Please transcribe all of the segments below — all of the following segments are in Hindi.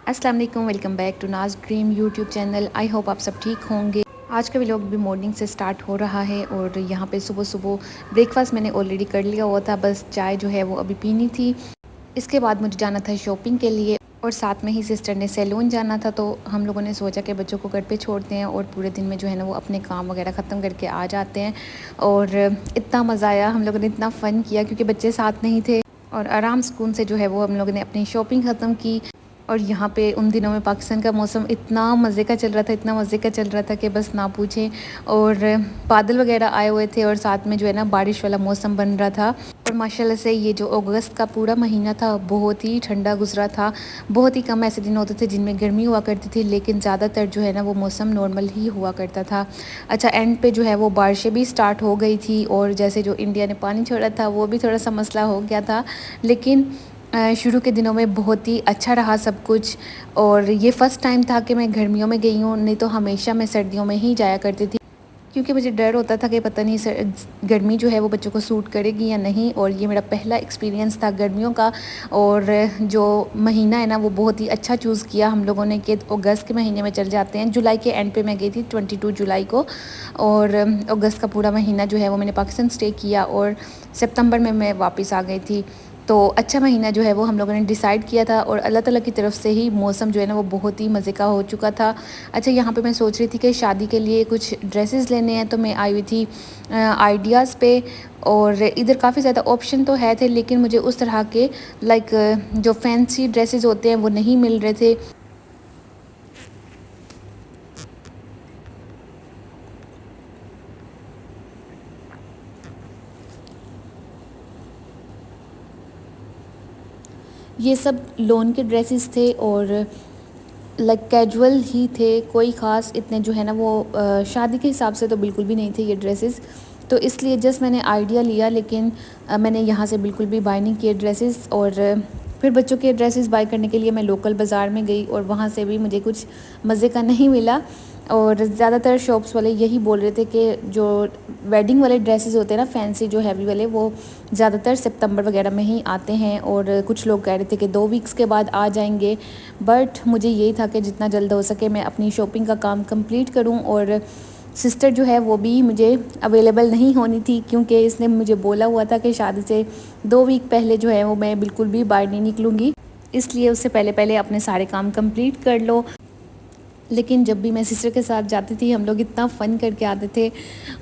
अस्सलाम वालेकुम, वेलकम बैक टू नाज dream YouTube channel. I hope आप सब ठीक होंगे। आज का व्लॉग भी मॉर्निंग से स्टार्ट हो रहा है और यहाँ पे सुबह सुबह ब्रेकफास्ट मैंने ऑलरेडी कर लिया हुआ था, बस चाय जो है वो अभी पीनी थी। इसके बाद मुझे जाना था शॉपिंग के लिए और साथ में ही सिस्टर ने सैलून जाना था, तो हम लोगों ने सोचा कि बच्चों को घर पे छोड़ते हैं और पूरे दिन में जो है ना वो अपने काम वगैरह ख़त्म करके आ जाते हैं। और इतना मज़ा आया, हम लोगों ने इतना फ़न किया क्योंकि बच्चे साथ नहीं थे और आराम सुकून से जो है वो हम लोगों ने अपनी शॉपिंग ख़त्म की। और यहाँ पे उन दिनों में पाकिस्तान का मौसम इतना मज़े का चल रहा था, इतना मज़े का चल रहा था कि बस ना पूछें। और बादल वगैरह आए हुए थे और साथ में जो है ना बारिश वाला मौसम बन रहा था। और माशाल्लाह से ये जो अगस्त का पूरा महीना था बहुत ही ठंडा गुजरा था। बहुत ही कम ऐसे दिन होते थे जिनमें गर्मी हुआ करती थी, लेकिन ज़्यादातर जो है ना वो मौसम नॉर्मल ही हुआ करता था। अच्छा, एंड पे जो है वो बारिशें भी स्टार्ट हो गई थी और जैसे जो इंडिया ने पानी छोड़ा था वो भी थोड़ा सा मसला हो गया था, लेकिन शुरू के दिनों में बहुत ही अच्छा रहा सब कुछ। और ये फ़र्स्ट टाइम था कि मैं गर्मियों में गई हूँ, नहीं तो हमेशा मैं सर्दियों में ही जाया करती थी क्योंकि मुझे डर होता था कि पता नहीं गर्मी जो है वो बच्चों को सूट करेगी या नहीं। और ये मेरा पहला एक्सपीरियंस था गर्मियों का। और जो महीना है ना वो बहुत ही अच्छा चूज़ किया हम लोगों ने कि अगस्त के महीने में चल जाते हैं। जुलाई के एंड पे मैं गई थी 22 जुलाई को, और अगस्त का पूरा महीना जो है वो मैंने पाकिस्तान स्टे किया और सितंबर में मैं वापस आ गई थी। तो अच्छा महीना जो है वो हम लोगों ने डिसाइड किया था और अल्लाह ताला की तरफ से ही मौसम जो है ना वो बहुत ही मज़े का हो चुका था। अच्छा, यहाँ पे मैं सोच रही थी कि शादी के लिए कुछ ड्रेसेस लेने हैं, तो मैं आई हुई थी आइडियाज़ पे। और इधर काफ़ी ज़्यादा ऑप्शन तो है थे, लेकिन मुझे उस तरह के लाइक जो फैंसी ड्रेसेस होते हैं वो नहीं मिल रहे थे। ये सब लोन के ड्रेसेस थे और लाइक कैजुअल ही थे, कोई ख़ास इतने जो है ना वो शादी के हिसाब से तो बिल्कुल भी नहीं थे ये ड्रेसेस। तो इसलिए जस्ट मैंने आइडिया लिया, लेकिन मैंने यहाँ से बिल्कुल भी बाय नहीं किए ड्रेसेस। और फिर बच्चों के ड्रेसेस बाय करने के लिए मैं लोकल बाज़ार में गई और वहाँ से भी मुझे कुछ मज़े का नहीं मिला। और ज़्यादातर शॉप्स वाले यही बोल रहे थे कि जो वेडिंग वाले ड्रेसेस होते हैं ना फैंसी जो हैवी वाले, वो ज़्यादातर सितंबर वगैरह में ही आते हैं। और कुछ लोग कह रहे थे कि 2 वीक्स के बाद आ जाएंगे। बट मुझे यही था कि जितना जल्द हो सके मैं अपनी शॉपिंग का काम कंप्लीट करूं। और सिस्टर जो है वो भी मुझे अवेलेबल नहीं होनी थी क्योंकि इसने मुझे बोला हुआ था कि शादी से 2 वीक पहले जो है वो मैं बिल्कुल भी बाहर नहीं निकलूँगी, इसलिए उससे पहले पहले अपने सारे काम कंप्लीट कर लो। लेकिन जब भी मैं सिस्टर के साथ जाती थी हम लोग इतना फ़न करके आते थे।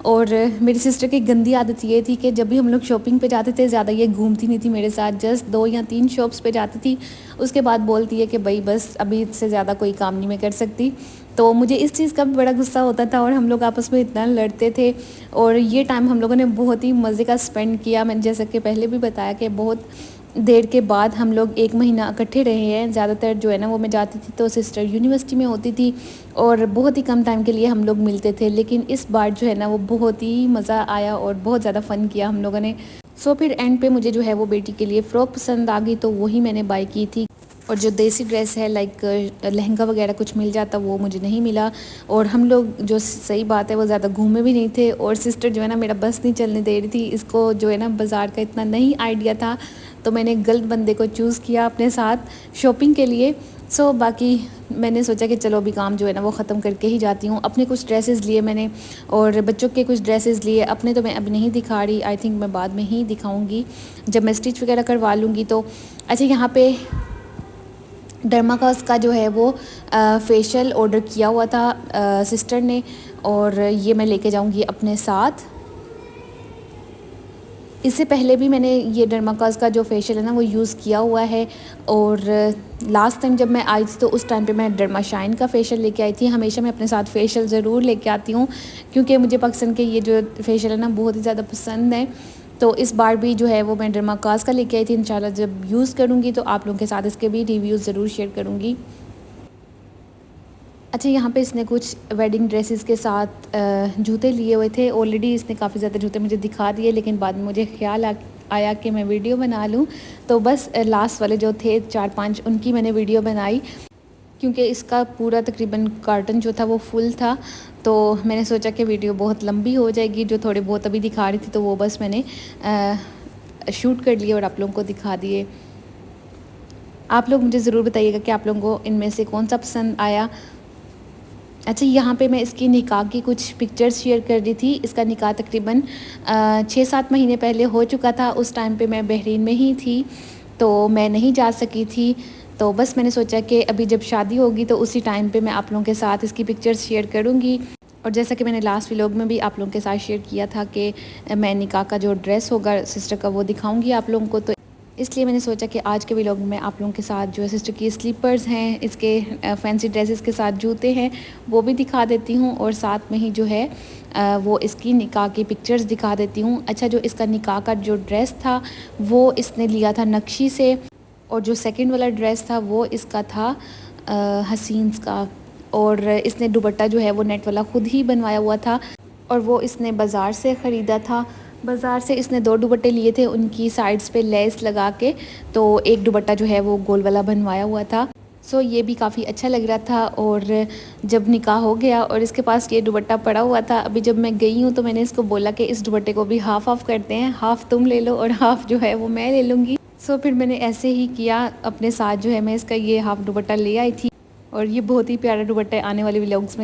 और मेरी सिस्टर की गंदी आदत ये थी कि जब भी हम लोग शॉपिंग पे जाते थे ज़्यादा ये घूमती नहीं थी मेरे साथ, जस्ट 2 या 3 शॉप्स पे जाती थी। उसके बाद बोलती है कि भाई बस अभी इससे ज़्यादा कोई काम नहीं मैं कर सकती। तो मुझे इस चीज़ का भी बड़ा गुस्सा होता था और हम लोग आपस में इतना लड़ते थे। और ये टाइम हम लोगों ने बहुत ही मज़े का स्पेंड किया। मैंने जैसा कि पहले भी बताया कि बहुत देर के बाद हम लोग 1 महीना इकट्ठे रहे हैं। ज़्यादातर जो है ना वो मैं जाती थी तो सिस्टर यूनिवर्सिटी में होती थी और बहुत ही कम टाइम के लिए हम लोग मिलते थे, लेकिन इस बार जो है ना वो बहुत ही मज़ा आया और बहुत ज़्यादा फ़न किया हम लोगों ने। सो फिर एंड पे मुझे जो है वो बेटी के लिए फ़्रॉक पसंद आ गई, तो वही मैंने बाय की थी। और जो देसी ड्रेस है लाइक लहंगा वगैरह कुछ मिल जाता वो मुझे नहीं मिला। और हम लोग जो सही बात है वो ज़्यादा घूमे भी नहीं थे। और सिस्टर जो है ना मेरा बस नहीं चलने दे रही थी, इसको जो है ना बाज़ार का इतना नहीं आइडिया था, तो मैंने गलत बंदे को चूज़ किया अपने साथ शॉपिंग के लिए। सो बाकी मैंने सोचा कि चलो अभी काम जो है ना वो ख़त्म करके ही जाती हूँ। अपने कुछ ड्रेसेस लिए मैंने और बच्चों के कुछ ड्रेसेस लिए। अपने तो मैं अभी नहीं दिखा रही, आई थिंक मैं बाद में ही दिखाऊंगी जब मैं स्टिच वगैरह करवा लूँगी तो। अच्छा, यहाँ पे डर्माकॉस का जो है वो फेशियल ऑर्डर किया हुआ था सिस्टर ने, और ये मैं लेके जाऊँगी अपने साथ। इससे पहले भी मैंने ये डर्माकॉस का जो फेशियल है ना वो यूज़ किया हुआ है। और लास्ट टाइम जब मैं आई थी तो उस टाइम पे मैं डर्माशाइन का फेशियल लेके आई थी। हमेशा मैं अपने साथ फेशियल ज़रूर लेके आती हूँ क्योंकि मुझे पाकिस्तान के ये जो फेशियल है ना बहुत ही ज़्यादा पसंद है। तो इस बार भी जो है वो मैं डर्माकॉस का लेके आई थी। इंशाल्लाह जब यूज़ करूँगी तो आप लोगों के साथ इसके भी रिव्यूज़ ज़रूर शेयर करूँगी। अच्छा, यहाँ पे इसने कुछ वेडिंग ड्रेसेस के साथ जूते लिए हुए थे। ऑलरेडी इसने काफ़ी ज़्यादा जूते मुझे दिखा दिए, लेकिन बाद में मुझे ख्याल आया कि मैं वीडियो बना लूँ, तो बस लास्ट वाले जो थे 4-5 उनकी मैंने वीडियो बनाई क्योंकि इसका पूरा तकरीबन कार्टन जो था वो फुल था। तो मैंने सोचा कि वीडियो बहुत लंबी हो जाएगी, जो थोड़े बहुत अभी दिखा रही थी तो वो बस मैंने शूट कर लिए और आप लोगों को दिखा दिए। आप लोग मुझे ज़रूर बताइएगा कि आप लोगों को इनमें से कौन सा पसंद आया। अच्छा, यहाँ पे मैं इसकी निकाह की कुछ पिक्चर्स शेयर कर रही थी। इसका निकाह तकरीबन 6-7 महीने पहले हो चुका था। उस टाइम पे मैं बहरीन में ही थी, तो मैं नहीं जा सकी थी। तो बस मैंने सोचा कि अभी जब शादी होगी तो उसी टाइम पे मैं आप लोगों के साथ इसकी पिक्चर्स शेयर करूँगी। और जैसा कि मैंने लास्ट व्लॉग में भी आप लोगों के साथ शेयर किया था कि मैं निकाह का जो ड्रेस होगा सिस्टर का वो दिखाऊँगी आप लोगों को, तो इसलिए मैंने सोचा कि आज के व्लॉग में आप लोगों के साथ जो है सिस्टर की स्लीपर्स हैं, इसके फैंसी ड्रेसेस के साथ जूते हैं, वो भी दिखा देती हूँ। और साथ में ही जो है वो इसकी निकाह की पिक्चर्स दिखा देती हूँ। अच्छा, जो इसका निकाह का जो ड्रेस था वो इसने लिया था नक्शी से, और जो सेकंड वाला ड्रेस था वो इसका था हसीन्स का। और इसने दुपट्टा जो है वो नेट वाला ख़ुद ही बनवाया हुआ था, और वो इसने बाज़ार से ख़रीदा था। बाज़ार से इसने 2 दुपट्टे लिए थे, उनकी साइड्स पे लेस लगा के, तो एक दुपट्टा जो है वो गोल वाला बनवाया हुआ था। सो ये भी काफ़ी अच्छा लग रहा था। और जब निकाह हो गया और इसके पास ये दुपट्टा पड़ा हुआ था, अभी जब मैं गई हूँ तो मैंने इसको बोला कि इस दुपट्टे को भी हाफ़ ऑफ करते हैं, हाफ़ तुम ले लो और हाफ़ जो है वो मैं ले लूँगी। सो फिर मैंने ऐसे ही किया, अपने साथ जो है मैं इसका ये हाफ़ दुपट्टा ले आई थी। और ये बहुत ही प्यारा दुपट्टा आने वाले व्लॉग्स में